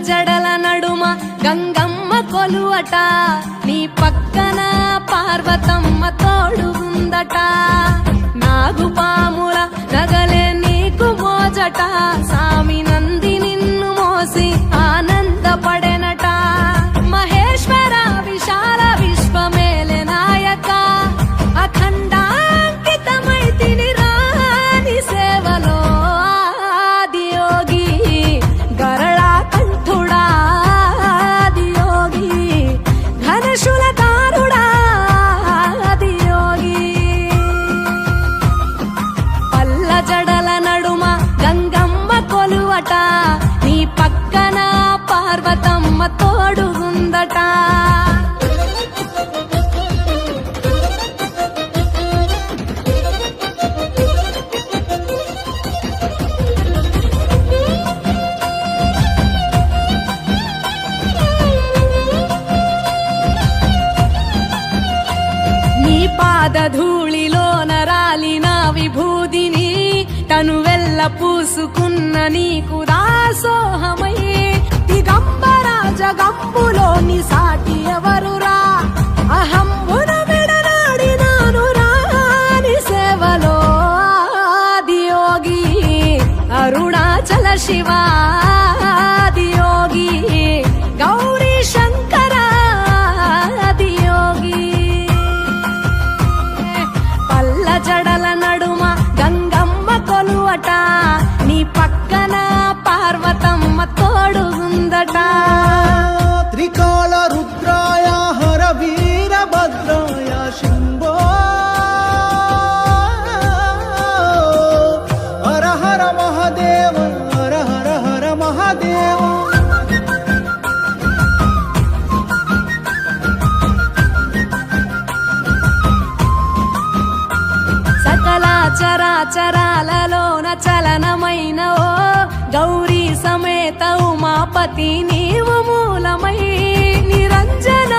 జడల నడుమ గంగమ్మ కొలువట, నీ పక్కన పార్వతమ్మ తోడు ఉందట. నాగుపాముల నగలే నీకు మోజట, సామి నంది నిన్ను మోసి ఆనందపడెనట. మహేశ్వర విశాల విశ్వమేలె నాయక, అఖండాంకితమైతిని రాని సేవలో. ఆదియోగి గరళా కంఠుడా, ఆదియోగి ఘనశూలధారుడా, ఆదియోగి. పల్ల జడల నడుమ గంగమ్మ కొలువట, నీ పక్కన పార్వతమ్మ తోడు ఉందట. నీ పాదధూళిలో నరాలిన విభూదిని తనువెల్ల పూసుకున్న నీకు దాసోహమై, దిగంబర జగంబులోని సాటి ఎవరురా, అహంబున విడనాడినాను రాని సేవలో. ఆదియోగి అరుణాచల శివ, ఆదియోగి గౌరీ శంకర, ఆదియోగి. పల్ల జడల నడుమ గంగమ్మ కొలువట, నీ పక్కన పార్వతమ్మ తోడు ఉందట. త్రికాల రుద్రాయ హర వీరభద్రాయ శంభో, హర హర మహాదేవ, హర హర హర మహాదేవ. సకల చరాచరాలలోన చలనమైన ఓ గౌరీ సమేత ఉమాపతి నీవు మూలమై, నిరంజన